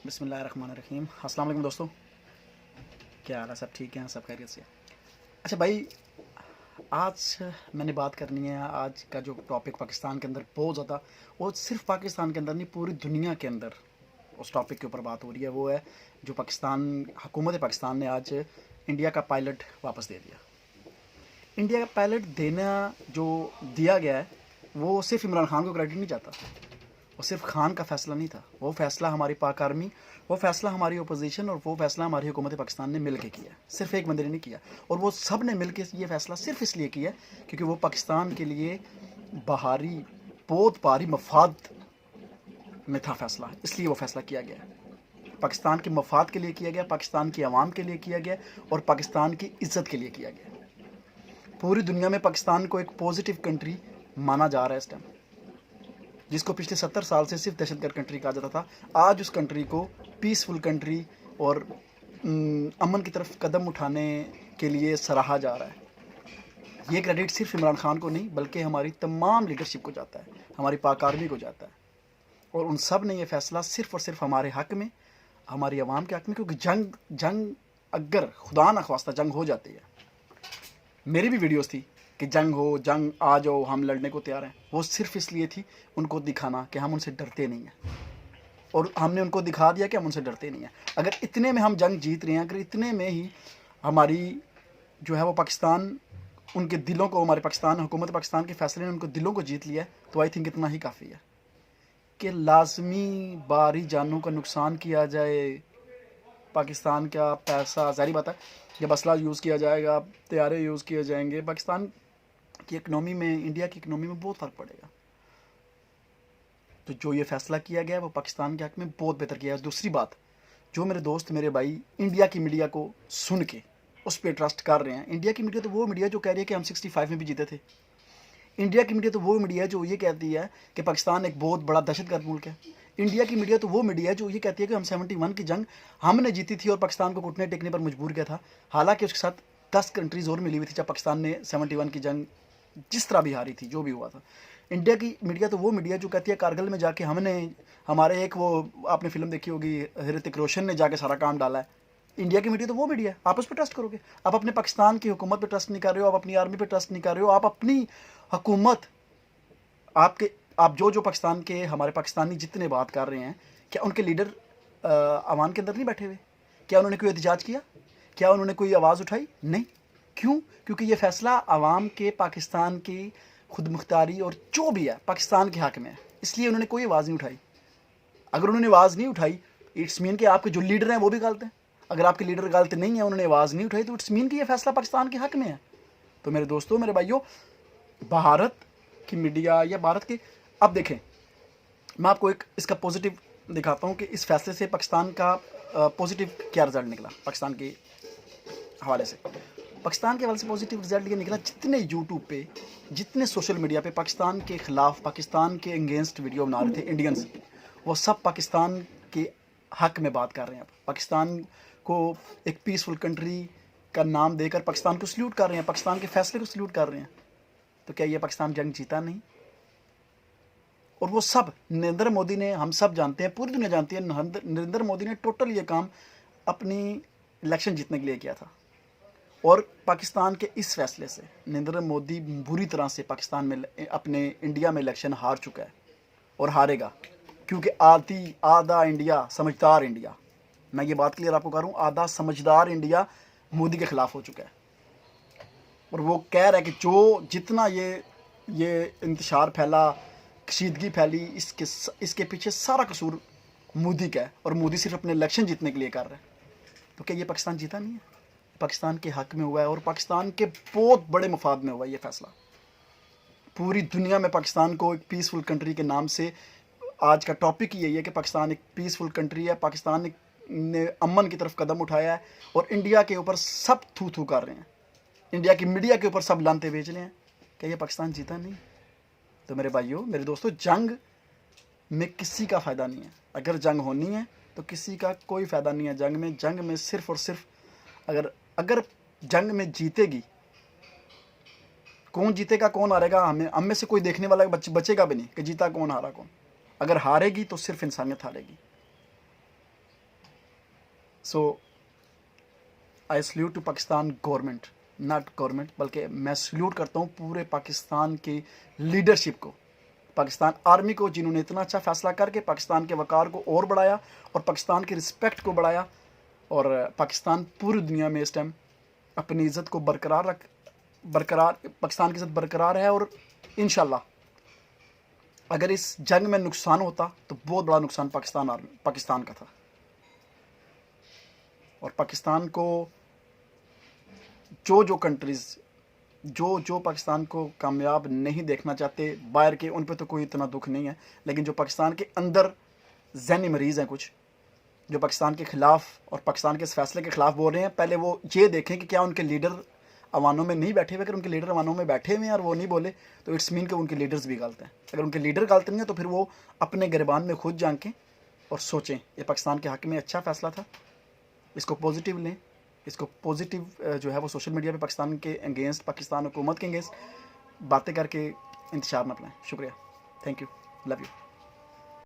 बिस्मिल्लाहिर्रहमानिर्रहीम। अस्सलाम वालेकुम दोस्तों, क्या हाल है? सब ठीक हैं? सब खैरियत से? अच्छा भाई, आज मैंने बात करनी है। आज का जो टॉपिक पाकिस्तान के अंदर बहुत ज़्यादा, वो सिर्फ पाकिस्तान के अंदर नहीं, पूरी दुनिया के अंदर उस टॉपिक के ऊपर बात हो रही है। वो है जो पाकिस्तान, हुकूमत पाकिस्तान ने आज इंडिया का पायलट वापस दे दिया। इंडिया का पायलट देना जो दिया गया है, वो सिर्फ इमरान खान को क्रेडिट नहीं जाता। वो सिर्फ खान का फ़ैसला नहीं था, वो फ़ैसला हमारी पाक आर्मी, वो फ़ैसला हमारी अपोजिशन और वो फ़ैसला हमारी हुकूमत पाकिस्तान ने मिल के किया। सिर्फ एक बंदे ने नहीं किया, और वो सब ने मिल के ये फ़ैसला सिर्फ इसलिए किया क्योंकि वो पाकिस्तान के लिए बाहरी बहुत भारी मफाद में था फ़ैसला, इसलिए वो फ़ैसला किया गया। पाकिस्तान के मफाद के लिए किया गया, पाकिस्तान की आवाम के लिए किया गया, और पाकिस्तान की इज़्ज़त के लिए किया गया। पूरी दुनिया में पाकिस्तान को एक पॉजिटिव कंट्री माना जा रहा है इस टाइम, जिसको पिछले 70 साल से सिर्फ दहशतगर्द कंट्री कहा जाता था। आज उस कंट्री को पीसफुल कंट्री और अमन की तरफ कदम उठाने के लिए सराहा जा रहा है। ये क्रेडिट सिर्फ इमरान खान को नहीं, बल्कि हमारी तमाम लीडरशिप को जाता है, हमारी पाक आर्मी को जाता है। और उन सब ने यह फ़ैसला सिर्फ और सिर्फ हमारे हक़ में, हमारी आवाम के हक़ में, क्योंकि जंग अगर खुदा न ख्वास्ता जंग हो जाती है, मेरी भी वीडियोस थी कि जंग हो, जंग आ जाओ, हम लड़ने को तैयार हैं, वो सिर्फ इसलिए थी उनको दिखाना कि हम उनसे डरते नहीं हैं। और हमने उनको दिखा दिया कि हम उनसे डरते नहीं हैं। अगर इतने में हम जंग जीत रहे हैं, अगर इतने में ही हमारी जो है वो पाकिस्तान, उनके दिलों को, हमारे पाकिस्तान, हुकूमत पाकिस्तान के फ़ैसले ने उनको दिलों को जीत लिया है, तो आई थिंक इतना ही काफ़ी है कि लाजमी बारी जानों का नुकसान किया जाए। पाकिस्तान का पैसा, ज़ाहिर बात है, जब असला यूज़ किया जाएगा, तैयारे यूज़ किए जाएंगे, पाकिस्तान की इकनॉमी में, इंडिया की इकनॉमी में बहुत फ़र्क पड़ेगा। तो जो ये फ़ैसला किया गया है वो पाकिस्तान के हक़ में बहुत बेहतर किया है। दूसरी बात, जो मेरे दोस्त, मेरे भाई इंडिया की मीडिया को सुन के उस पर ट्रस्ट कर रहे हैं, इंडिया की मीडिया तो वो मीडिया जो कह रही है कि हम 65 में भी जीते थे। इंडिया की मीडिया तो वो मीडिया है जो ये कहती है कि पाकिस्तान एक बहुत बड़ा दहशतगर्द मुल्क है। इंडिया की मीडिया तो वो मीडिया है जो ये कहती है कि हम 71 की जंग हमने जीती थी और पाकिस्तान को घुटने टेकने पर मजबूर किया था। हालांकि उसके साथ 10 कंट्रीज़ और मिली हुई थी जब पाकिस्तान ने 71 की जंग जिस तरह भी हारी थी, जो भी हुआ था। इंडिया की मीडिया तो वो मीडिया जो कहती है कारगिल में जाके हमने, हमारे एक, वो आपने फिल्म देखी होगी, ऋतिक रोशन ने जाके सारा काम डाला है। इंडिया की मीडिया तो वो मीडिया है, आप उस पर ट्रस्ट करोगे? आप अपने पाकिस्तान की हुकूमत पर ट्रस्ट नहीं कर रहे हो, आप अपनी आर्मी पर ट्रस्ट नहीं कर रहे हो, आप अपनी हुकूमत, आपके, आप जो जो पाकिस्तान के, हमारे पाकिस्तानी जितने बात कर रहे हैं, क्या उनके लीडर अवान के अंदर नहीं बैठे हुए? क्या उन्होंने कोई एहतजाज किया? क्या उन्होंने कोई आवाज़ उठाई? नहीं। क्यों? क्योंकि ये फ़ैसला आवाम के, पाकिस्तान की खुद मुख्तारी और जो भी है पाकिस्तान के हक़ में है, इसलिए उन्होंने कोई आवाज़ नहीं उठाई। अगर उन्होंने आवाज़ नहीं उठाई, इट्स मीन कि आपके जो लीडर हैं वो भी गलत हैं। अगर आपके लीडर गलत नहीं है, उन्होंने आवाज़ नहीं उठाई, तो इट्स मीन कि ये फ़ैसला पाकिस्तान के हक़ में है। तो मेरे दोस्तों, मेरे भाइयों, भारत की मीडिया या भारत के, अब देखें, मैं आपको एक इसका पॉजिटिव दिखाता हूँ कि इस फैसले से पाकिस्तान का पॉजिटिव क्या रिज़ल्ट निकला। पाकिस्तान के हवाले से, पाकिस्तान के हवाले से पॉजिटिव रिज़ल्ट ये निकला, जितने यूट्यूब पे, जितने सोशल मीडिया पे पाकिस्तान के ख़िलाफ़, पाकिस्तान के अगेंस्ट वीडियो बना रहे थे इंडियंस, वो सब पाकिस्तान के हक़ में बात कर रहे हैं। पाकिस्तान को एक पीसफुल कंट्री का नाम देकर पाकिस्तान को सल्यूट कर रहे हैं, पाकिस्तान के फ़ैसले को सल्यूट कर रहे हैं। तो क्या ये पाकिस्तान जंग जीता नहीं? और वो सब नरेंद्र मोदी ने, हम सब जानते हैं, पूरी दुनिया जानती है, नरेंद्र मोदी ने टोटल ये काम अपनी इलेक्शन जीतने के लिए किया था। और पाकिस्तान के इस फैसले से नरेंद्र मोदी बुरी तरह से पाकिस्तान में, अपने इंडिया में इलेक्शन हार चुका है और हारेगा, क्योंकि आधा इंडिया, समझदार इंडिया, मैं ये बात क्लियर आपको करूँ, आधा समझदार इंडिया मोदी के ख़िलाफ़ हो चुका है। और वो कह रहा है कि जो जितना ये इंतशार फैला, कशीदगी फैली, इसके पीछे सारा कसूर मोदी का है, और मोदी सिर्फ अपने इलेक्शन जीतने के लिए कर रहा है। तो क्या ये पाकिस्तान जीता नहीं है? पाकिस्तान के हक़ में हुआ है, और पाकिस्तान के बहुत बड़े मफाद में हुआ है ये फ़ैसला। पूरी दुनिया में पाकिस्तान को एक पीसफुल कंट्री के नाम से, आज का टॉपिक यही है कि पाकिस्तान एक पीसफुल कंट्री है, पाकिस्तान ने अमन की तरफ कदम उठाया है, और इंडिया के ऊपर सब थू थू कर रहे हैं, इंडिया की मीडिया के ऊपर सब लानते भेज रहे हैं। क्या ये पाकिस्तान जीता नहीं? तो मेरे भाइयों, मेरे दोस्तों, जंग में किसी का फ़ायदा नहीं है। अगर जंग होनी है तो किसी का कोई फ़ायदा नहीं है जंग में सिर्फ और सिर्फ, अगर जंग में जीतेगी, कौन जीतेगा कौन हारेगा, हम में से कोई देखने वाला बचेगा भी नहीं कि जीता कौन हारा कौन। अगर हारेगी तो सिर्फ इंसानियत हारेगी। So I salute to Pakistan government, not government, बल्कि मैं सल्यूट करता हूँ पूरे पाकिस्तान की लीडरशिप को, पाकिस्तान आर्मी को, जिन्होंने इतना अच्छा फैसला करके पाकिस्तान के वक़ार को और बढ़ाया और पाकिस्तान की रिस्पेक्ट को बढ़ाया। और पाकिस्तान पूरी दुनिया में इस टाइम अपनी इज़्ज़त को बरकरार पाकिस्तान की इज़्ज़त बरकरार है। और इंशाल्लाह अगर इस जंग में नुकसान होता तो बहुत बड़ा नुकसान पाकिस्तान का था। और पाकिस्तान को जो कंट्रीज़ जो पाकिस्तान को कामयाब नहीं देखना चाहते बाहर के, उन पे तो कोई इतना दुख नहीं है, लेकिन जो पाकिस्तान के अंदर ज़हनी मरीज़ हैं कुछ, जो पाकिस्तान के ख़िलाफ़ और पाकिस्तान के इस फैसले के ख़िलाफ़ बोल रहे हैं, पहले वो ये देखें कि क्या उनके लीडर अवानों में नहीं बैठे हुए। अगर उनके लीडर अवानों में बैठे हुए हैं और वो नहीं बोले तो इट्स मीन कि उनके लीडर्स भी गलत हैं। अगर उनके लीडर गलत नहीं है तो फिर वो अपने गिरबान में खुद झांकें और सोचें ये पाकिस्तान के हक़ में अच्छा फ़ैसला था, इसको पॉजिटिव लें, इसको पॉजिटिव जो है वो सोशल मीडिया पे पाकिस्तान के अगेंस्ट, पाकिस्तान हुकूमत के अगेंस्ट बातें करके इंतशार न फैलाएं। शुक्रिया, थैंक यू, लव यू।